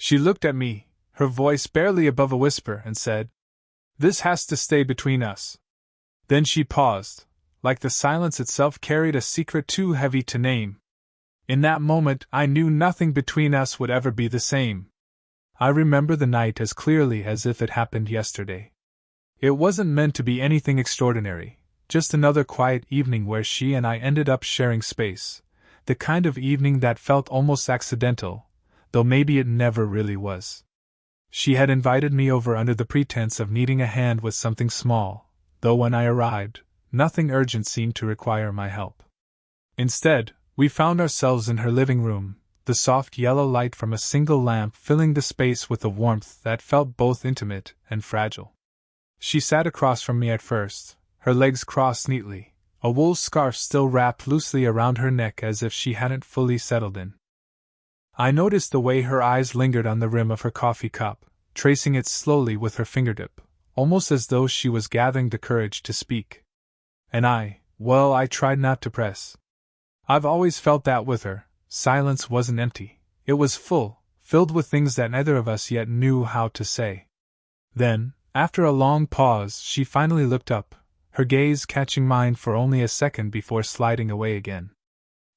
She looked at me, her voice barely above a whisper, and said, "This has to stay between us." Then she paused, like the silence itself carried a secret too heavy to name. In that moment, I knew nothing between us would ever be the same. I remember the night as clearly as if it happened yesterday. It wasn't meant to be anything extraordinary, just another quiet evening where she and I ended up sharing space, the kind of evening that felt almost accidental, though maybe it never really was. She had invited me over under the pretense of needing a hand with something small, though when I arrived, nothing urgent seemed to require my help. Instead, we found ourselves in her living room, the soft yellow light from a single lamp filling the space with a warmth that felt both intimate and fragile. She sat across from me at first, her legs crossed neatly, a wool scarf still wrapped loosely around her neck as if she hadn't fully settled in. I noticed the way her eyes lingered on the rim of her coffee cup, tracing it slowly with her fingertip, almost as though she was gathering the courage to speak. And I tried not to press. I've always felt that with her, silence wasn't empty, it was full, filled with things that neither of us yet knew how to say. Then, after a long pause, she finally looked up, her gaze catching mine for only a second before sliding away again.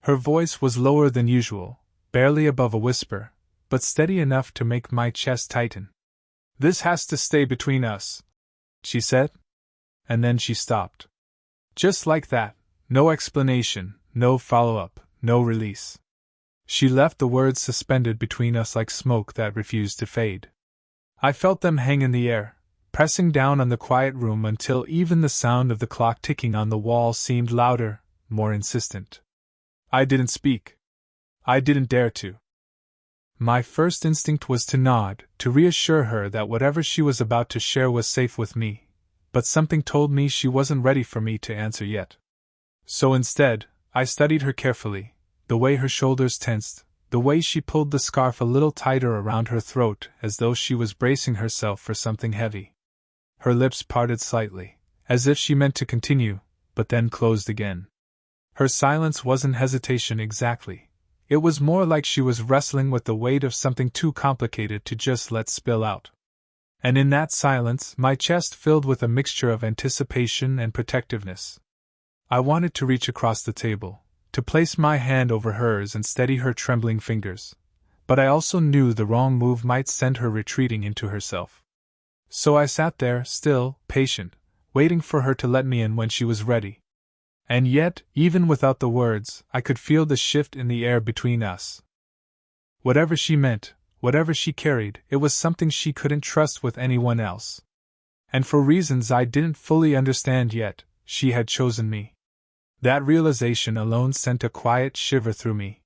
Her voice was lower than usual, barely above a whisper, but steady enough to make my chest tighten. "This has to stay between us," she said. And then she stopped. Just like that, no explanation, no follow-up, no release. She left the words suspended between us like smoke that refused to fade. I felt them hang in the air, pressing down on the quiet room until even the sound of the clock ticking on the wall seemed louder, more insistent. I didn't speak. I didn't dare to. My first instinct was to nod, to reassure her that whatever she was about to share was safe with me, but something told me she wasn't ready for me to answer yet. So instead, I studied her carefully, the way her shoulders tensed, the way she pulled the scarf a little tighter around her throat as though she was bracing herself for something heavy. Her lips parted slightly, as if she meant to continue, but then closed again. Her silence wasn't hesitation exactly. It was more like she was wrestling with the weight of something too complicated to just let spill out. And in that silence, my chest filled with a mixture of anticipation and protectiveness. I wanted to reach across the table, to place my hand over hers and steady her trembling fingers, but I also knew the wrong move might send her retreating into herself. So I sat there, still, patient, waiting for her to let me in when she was ready. And yet, even without the words, I could feel the shift in the air between us. Whatever she meant, whatever she carried, it was something she couldn't trust with anyone else. And for reasons I didn't fully understand yet, she had chosen me. That realization alone sent a quiet shiver through me.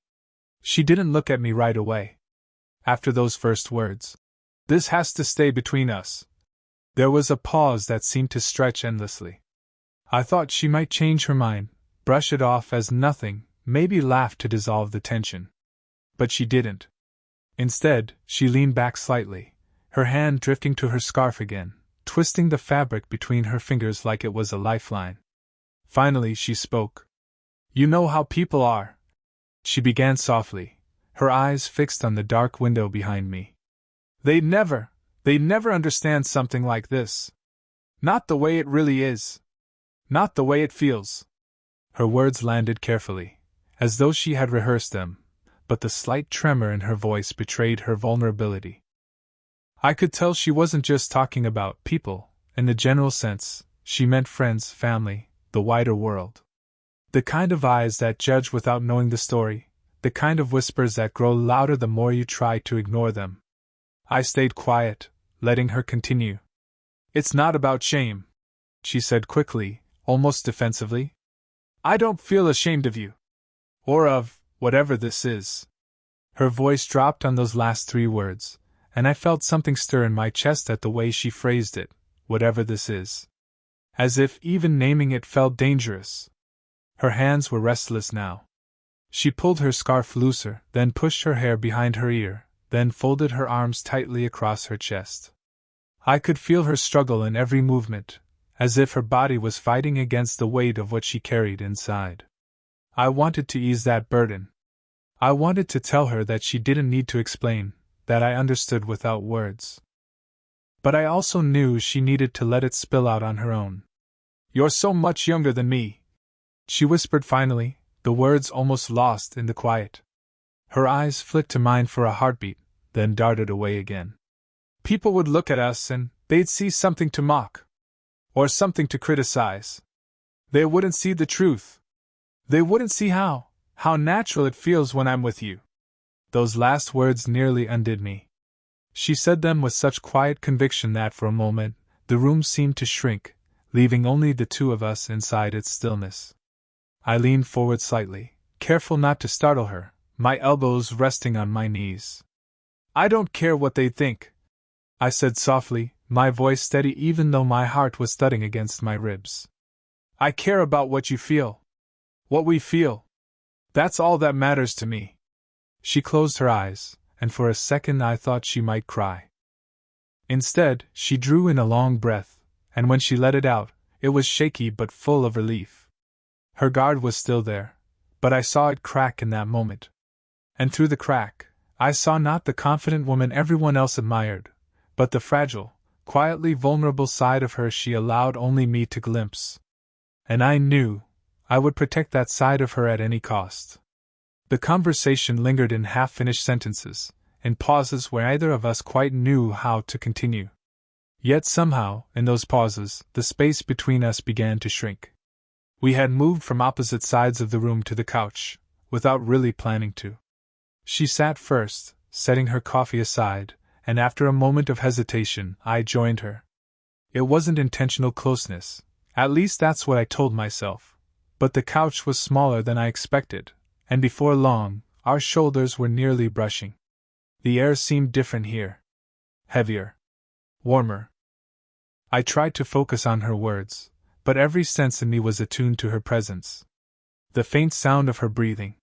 She didn't look at me right away. After those first words, "This has to stay between us," there was a pause that seemed to stretch endlessly. I thought she might change her mind, brush it off as nothing, maybe laugh to dissolve the tension. But she didn't. Instead, she leaned back slightly, her hand drifting to her scarf again, twisting the fabric between her fingers like it was a lifeline. Finally, she spoke. "You know how people are," she began softly, her eyes fixed on the dark window behind me. They'd never understand something like this. Not the way it really is. Not the way it feels." Her words landed carefully, as though she had rehearsed them, but the slight tremor in her voice betrayed her vulnerability. I could tell she wasn't just talking about people, in the general sense. She meant friends, family, the wider world. The kind of eyes that judge without knowing the story, the kind of whispers that grow louder the more you try to ignore them. I stayed quiet, letting her continue. "It's not about shame," she said quickly, almost defensively. "I don't feel ashamed of you. Or of whatever this is." Her voice dropped on those last three words, and I felt something stir in my chest at the way she phrased it, "whatever this is." As if even naming it felt dangerous. Her hands were restless now. She pulled her scarf looser, then pushed her hair behind her ear, then folded her arms tightly across her chest. I could feel her struggle in every movement, as if her body was fighting against the weight of what she carried inside. I wanted to ease that burden. I wanted to tell her that she didn't need to explain, that I understood without words. But I also knew she needed to let it spill out on her own. "You're so much younger than me," she whispered finally, the words almost lost in the quiet. Her eyes flicked to mine for a heartbeat, then darted away again. "People would look at us and they'd see something to mock. Or something to criticize. They wouldn't see the truth. They wouldn't see how natural it feels when I'm with you." Those last words nearly undid me. She said them with such quiet conviction that for a moment, the room seemed to shrink, leaving only the two of us inside its stillness. I leaned forward slightly, careful not to startle her, my elbows resting on my knees. "I don't care what they think," I said softly, my voice steady even though my heart was thudding against my ribs. "I care about what you feel. What we feel. That's all that matters to me." She closed her eyes, and for a second I thought she might cry. Instead, she drew in a long breath, and when she let it out, it was shaky but full of relief. Her guard was still there, but I saw it crack in that moment. And through the crack, I saw not the confident woman everyone else admired, but the fragile, quietly vulnerable side of her she allowed only me to glimpse. And I knew I would protect that side of her at any cost. The conversation lingered in half-finished sentences, in pauses where either of us quite knew how to continue. Yet somehow, in those pauses, the space between us began to shrink. We had moved from opposite sides of the room to the couch, without really planning to. She sat first, setting her coffee aside, and after a moment of hesitation, I joined her. It wasn't intentional closeness, at least that's what I told myself, but the couch was smaller than I expected, and before long, our shoulders were nearly brushing. The air seemed different here. Heavier. Warmer. I tried to focus on her words, but every sense in me was attuned to her presence. The faint sound of her breathing.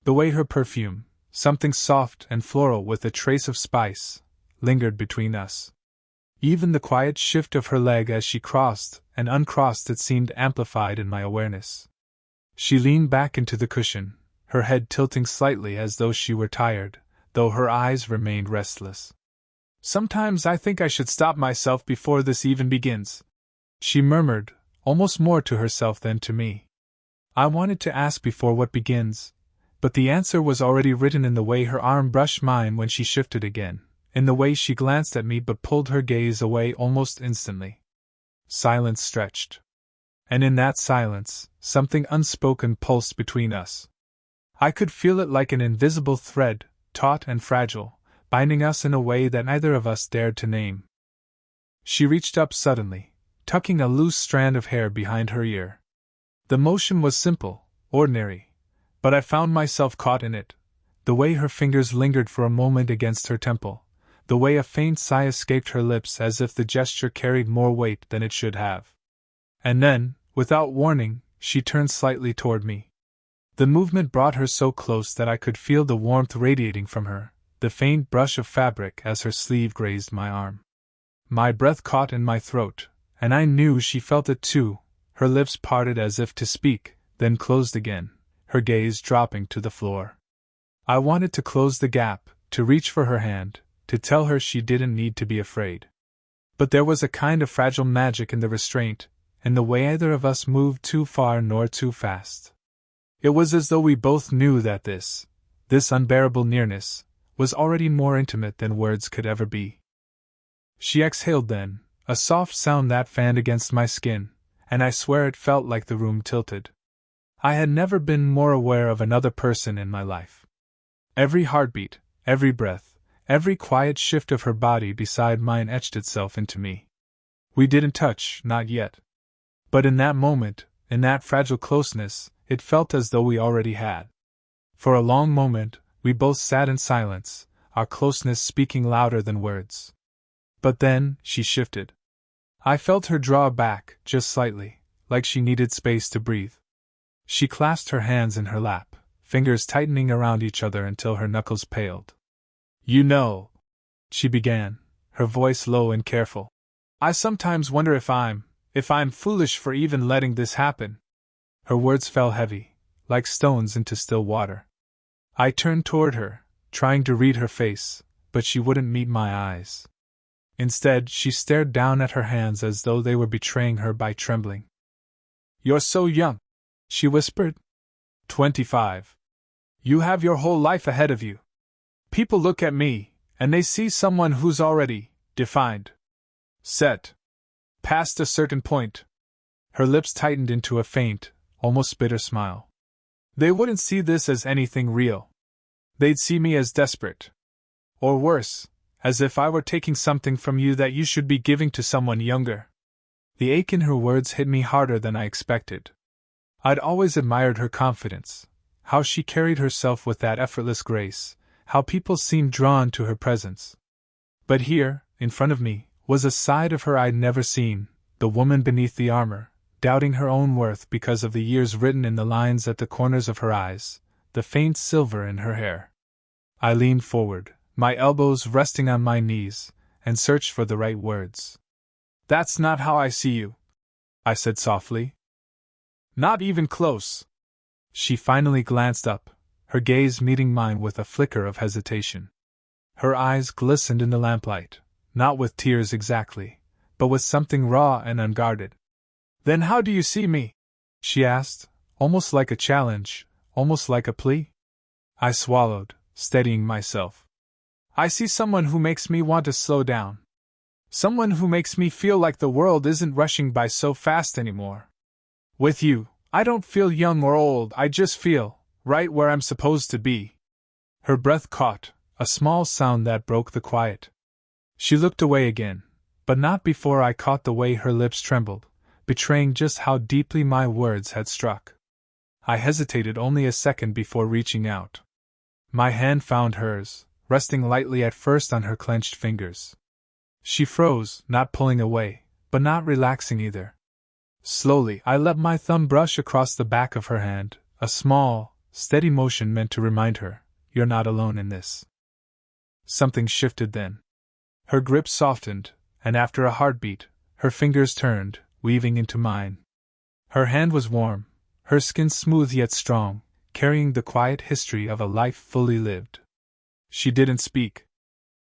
The way her perfume, something soft and floral with a trace of spice, lingered between us. Even the quiet shift of her leg as she crossed and uncrossed it seemed amplified in my awareness. She leaned back into the cushion, her head tilting slightly as though she were tired, though her eyes remained restless. "Sometimes I think I should stop myself before this even begins," she murmured, almost more to herself than to me. I wanted to ask before what begins, but the answer was already written in the way her arm brushed mine when she shifted again, in the way she glanced at me but pulled her gaze away almost instantly. Silence stretched. And in that silence, something unspoken pulsed between us. I could feel it like an invisible thread, taut and fragile, binding us in a way that neither of us dared to name. She reached up suddenly, tucking a loose strand of hair behind her ear. The motion was simple, ordinary, but I found myself caught in it, the way her fingers lingered for a moment against her temple, the way a faint sigh escaped her lips as if the gesture carried more weight than it should have. And then, without warning, she turned slightly toward me. The movement brought her so close that I could feel the warmth radiating from her, the faint brush of fabric as her sleeve grazed my arm. My breath caught in my throat, and I knew she felt it too. Her lips parted as if to speak, then closed again, her gaze dropping to the floor. I wanted to close the gap, to reach for her hand, to tell her she didn't need to be afraid. But there was a kind of fragile magic in the restraint, in the way either of us moved too far nor too fast. It was as though we both knew that this unbearable nearness, was already more intimate than words could ever be. She exhaled then, a soft sound that fanned against my skin, and I swear it felt like the room tilted. I had never been more aware of another person in my life. Every heartbeat, every breath, every quiet shift of her body beside mine etched itself into me. We didn't touch, not yet. But in that moment, in that fragile closeness, it felt as though we already had. For a long moment, we both sat in silence, our closeness speaking louder than words. But then, she shifted. I felt her draw back, just slightly, like she needed space to breathe. She clasped her hands in her lap, fingers tightening around each other until her knuckles paled. "You know," she began, her voice low and careful, "I sometimes wonder if I'm foolish for even letting this happen." Her words fell heavy, like stones into still water. I turned toward her, trying to read her face, but she wouldn't meet my eyes. Instead, she stared down at her hands as though they were betraying her by trembling. "You're so young," she whispered. 25. "You have your whole life ahead of you. People look at me, and they see someone who's already defined. Set. Past a certain point." Her lips tightened into a faint, almost bitter smile. "They wouldn't see this as anything real. They'd see me as desperate. Or worse, as if I were taking something from you that you should be giving to someone younger." The ache in her words hit me harder than I expected. I'd always admired her confidence, how she carried herself with that effortless grace, how people seemed drawn to her presence. But here, in front of me, was a side of her I'd never seen, the woman beneath the armor, doubting her own worth because of the years written in the lines at the corners of her eyes, the faint silver in her hair. I leaned forward, my elbows resting on my knees, and searched for the right words. "That's not how I see you," I said softly. "Not even close." She finally glanced up, her gaze meeting mine with a flicker of hesitation. Her eyes glistened in the lamplight, not with tears exactly, but with something raw and unguarded. "Then how do you see me?" she asked, almost like a challenge, almost like a plea. I swallowed, steadying myself. "I see someone who makes me want to slow down. Someone who makes me feel like the world isn't rushing by so fast anymore. With you, I don't feel young or old, I just feel right where I'm supposed to be." Her breath caught, a small sound that broke the quiet. She looked away again, but not before I caught the way her lips trembled, betraying just how deeply my words had struck. I hesitated only a second before reaching out. My hand found hers, resting lightly at first on her clenched fingers. She froze, not pulling away, but not relaxing either. Slowly, I let my thumb brush across the back of her hand, a small, steady motion meant to remind her, "You're not alone in this." Something shifted then. Her grip softened, and after a heartbeat, her fingers turned, weaving into mine. Her hand was warm, her skin smooth yet strong, carrying the quiet history of a life fully lived. She didn't speak.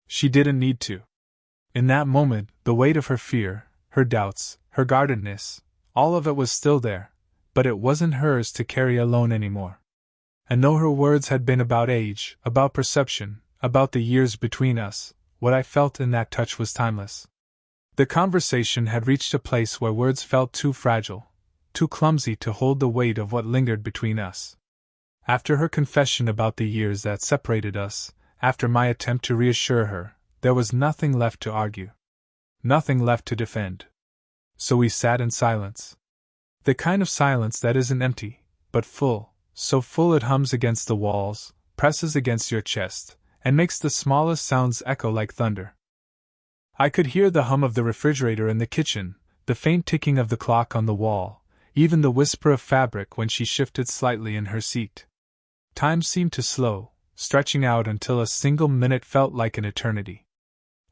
She didn't need to. In that moment, the weight of her fear, her doubts, her guardedness, all of it was still there, but it wasn't hers to carry alone anymore. And though her words had been about age, about perception, about the years between us, what I felt in that touch was timeless. The conversation had reached a place where words felt too fragile, too clumsy to hold the weight of what lingered between us. After her confession about the years that separated us, after my attempt to reassure her, there was nothing left to argue. Nothing left to defend. So we sat in silence. The kind of silence that isn't empty, but full, so full it hums against the walls, presses against your chest, and makes the smallest sounds echo like thunder. I could hear the hum of the refrigerator in the kitchen, the faint ticking of the clock on the wall, even the whisper of fabric when she shifted slightly in her seat. Time seemed to slow, stretching out until a single minute felt like an eternity.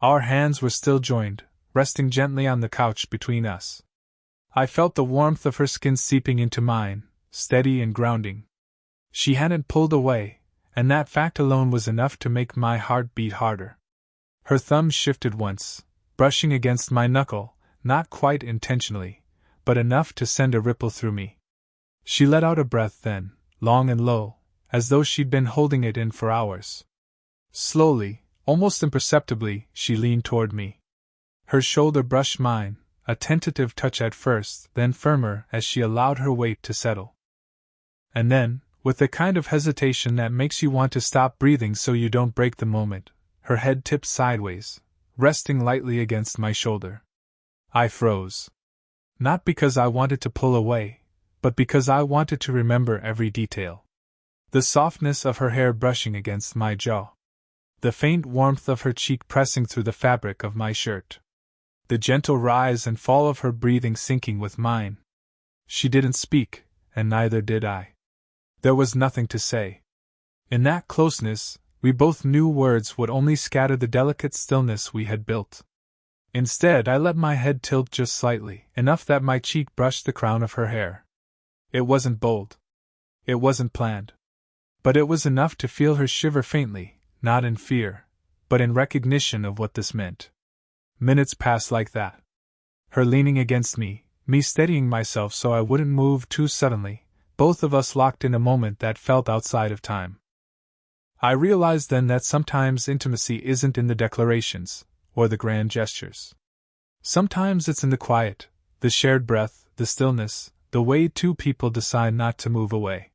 Our hands were still joined, resting gently on the couch between us. I felt the warmth of her skin seeping into mine, steady and grounding. She hadn't pulled away, and that fact alone was enough to make my heart beat harder. Her thumb shifted once, brushing against my knuckle, not quite intentionally, but enough to send a ripple through me. She let out a breath then, long and low, as though she'd been holding it in for hours. Slowly, almost imperceptibly, she leaned toward me. Her shoulder brushed mine, a tentative touch at first, then firmer as she allowed her weight to settle. And then, with the kind of hesitation that makes you want to stop breathing so you don't break the moment, her head tipped sideways, resting lightly against my shoulder. I froze. Not because I wanted to pull away, but because I wanted to remember every detail. The softness of her hair brushing against my jaw. The faint warmth of her cheek pressing through the fabric of my shirt. The gentle rise and fall of her breathing syncing with mine. She didn't speak, and neither did I. There was nothing to say. In that closeness, we both knew words would only scatter the delicate stillness we had built. Instead, I let my head tilt just slightly, enough that my cheek brushed the crown of her hair. It wasn't bold. It wasn't planned. But it was enough to feel her shiver faintly, not in fear, but in recognition of what this meant. Minutes passed like that. Her leaning against me, me steadying myself so I wouldn't move too suddenly, both of us locked in a moment that felt outside of time. I realized then that sometimes intimacy isn't in the declarations, or the grand gestures. Sometimes it's in the quiet, the shared breath, the stillness, the way two people decide not to move away.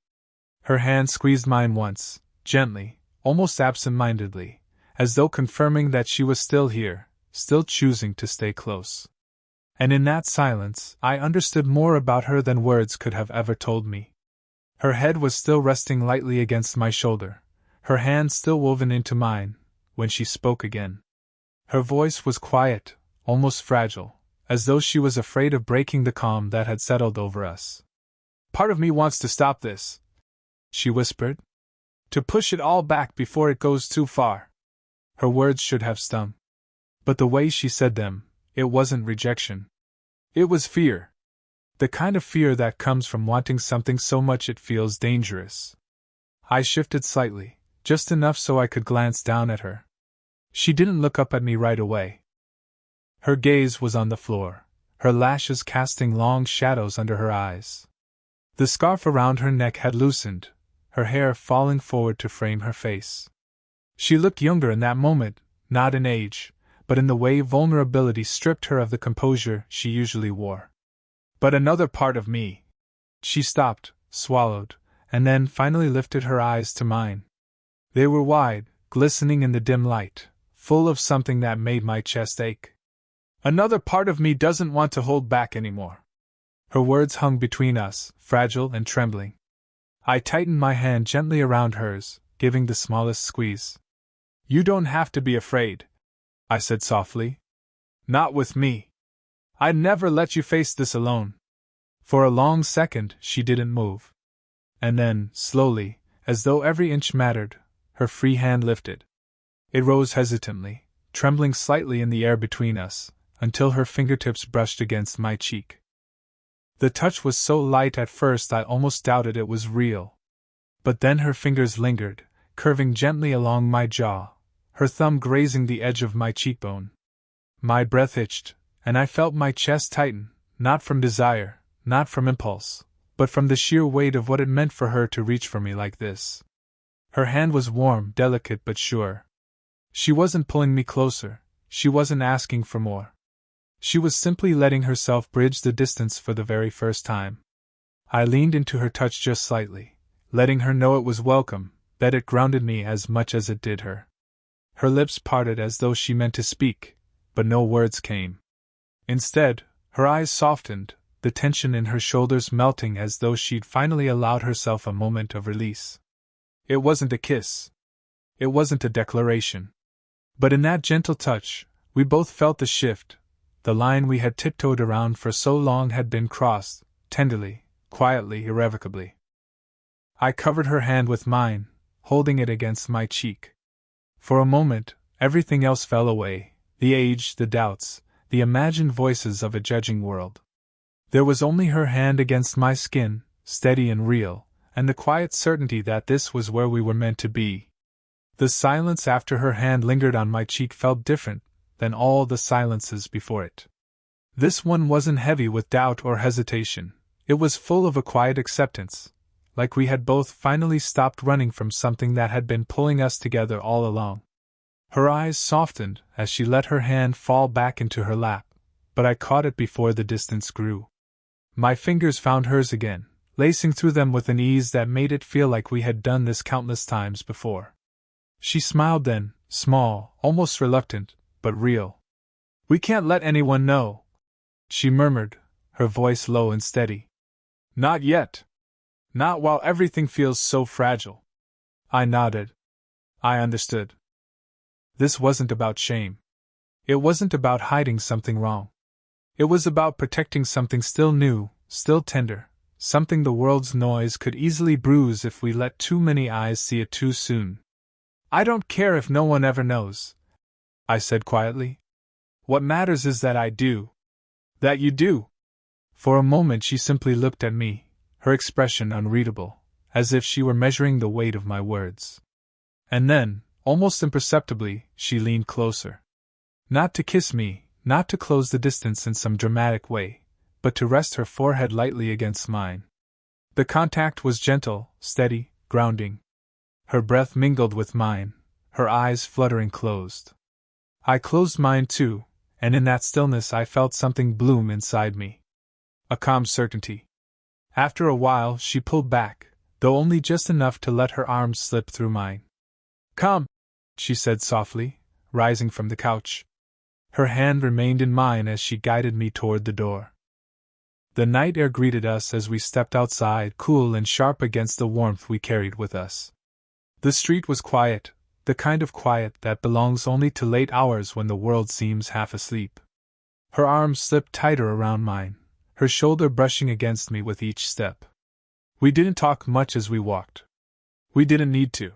Her hand squeezed mine once, gently, almost absent-mindedly, as though confirming that she was still here, still choosing to stay close. And in that silence, I understood more about her than words could have ever told me. Her head was still resting lightly against my shoulder, her hand still woven into mine, when she spoke again. Her voice was quiet, almost fragile, as though she was afraid of breaking the calm that had settled over us. "Part of me wants to stop this," she whispered. "To push it all back before it goes too far." Her words should have stung. But the way she said them, it wasn't rejection. It was fear. The kind of fear that comes from wanting something so much it feels dangerous. I shifted slightly, just enough so I could glance down at her. She didn't look up at me right away. Her gaze was on the floor, her lashes casting long shadows under her eyes. The scarf around her neck had loosened, her hair falling forward to frame her face. She looked younger in that moment, not in age, but in the way vulnerability stripped her of the composure she usually wore. "But another part of me." She stopped, swallowed, and then finally lifted her eyes to mine. They were wide, glistening in the dim light, full of something that made my chest ache. "Another part of me doesn't want to hold back anymore." Her words hung between us, fragile and trembling. I tightened my hand gently around hers, giving the smallest squeeze. "You don't have to be afraid," I said softly. "Not with me. I'd never let you face this alone." For a long second, she didn't move. And then, slowly, as though every inch mattered, her free hand lifted. It rose hesitantly, trembling slightly in the air between us, until her fingertips brushed against my cheek. The touch was so light at first I almost doubted it was real. But then her fingers lingered, curving gently along my jaw, her thumb grazing the edge of my cheekbone. My breath itched, and I felt my chest tighten, not from desire, not from impulse, but from the sheer weight of what it meant for her to reach for me like this. Her hand was warm, delicate but sure. She wasn't pulling me closer, she wasn't asking for more. She was simply letting herself bridge the distance for the very first time. I leaned into her touch just slightly, letting her know it was welcome, that it grounded me as much as it did her. Her lips parted as though she meant to speak, but no words came. Instead, her eyes softened, the tension in her shoulders melting as though she'd finally allowed herself a moment of release. It wasn't a kiss. It wasn't a declaration. But in that gentle touch, we both felt the shift. The line we had tiptoed around for so long had been crossed, tenderly, quietly, irrevocably. I covered her hand with mine, holding it against my cheek. For a moment, everything else fell away, the age, the doubts, the imagined voices of a judging world. There was only her hand against my skin, steady and real, and the quiet certainty that this was where we were meant to be. The silence after her hand lingered on my cheek felt different than all the silences before it. This one wasn't heavy with doubt or hesitation, it was full of a quiet acceptance, like we had both finally stopped running from something that had been pulling us together all along. Her eyes softened as she let her hand fall back into her lap, but I caught it before the distance grew. My fingers found hers again, lacing through them with an ease that made it feel like we had done this countless times before. She smiled then, small, almost reluctant, but real. "We can't let anyone know," she murmured, her voice low and steady. "Not yet. Not while everything feels so fragile." I nodded. I understood. This wasn't about shame. It wasn't about hiding something wrong. It was about protecting something still new, still tender, something the world's noise could easily bruise if we let too many eyes see it too soon. "I don't care if no one ever knows," I said quietly. "What matters is that I do. That you do." For a moment she simply looked at me, her expression unreadable, as if she were measuring the weight of my words. And then, Almost imperceptibly, she leaned closer. Not to kiss me, not to close the distance in some dramatic way, but to rest her forehead lightly against mine. The contact was gentle, steady, grounding. Her breath mingled with mine, her eyes fluttering closed. I closed mine too, and in that stillness I felt something bloom inside me. A calm certainty. After a while she pulled back, though only just enough to let her arms slip through mine. "Come," she said softly, rising from the couch. Her hand remained in mine as she guided me toward the door. The night air greeted us as we stepped outside, cool and sharp against the warmth we carried with us. The street was quiet, the kind of quiet that belongs only to late hours when the world seems half asleep. Her arms slipped tighter around mine, her shoulder brushing against me with each step. We didn't talk much as we walked. We didn't need to.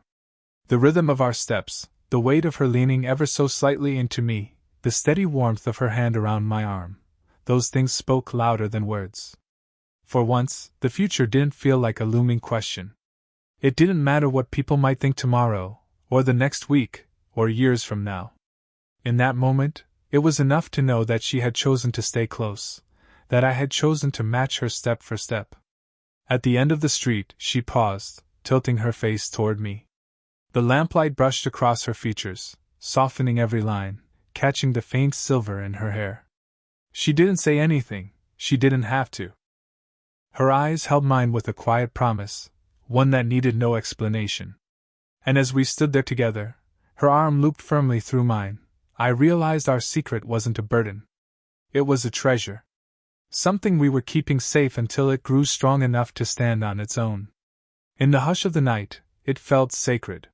The rhythm of our steps, the weight of her leaning ever so slightly into me, the steady warmth of her hand around my arm, those things spoke louder than words. For once, the future didn't feel like a looming question. It didn't matter what people might think tomorrow, or the next week, or years from now. In that moment, it was enough to know that she had chosen to stay close, that I had chosen to match her step for step. At the end of the street, she paused, tilting her face toward me. The lamplight brushed across her features, softening every line, catching the faint silver in her hair. She didn't say anything, she didn't have to. Her eyes held mine with a quiet promise, one that needed no explanation. And as we stood there together, her arm looped firmly through mine, I realized our secret wasn't a burden. It was a treasure. Something we were keeping safe until it grew strong enough to stand on its own. In the hush of the night, it felt sacred.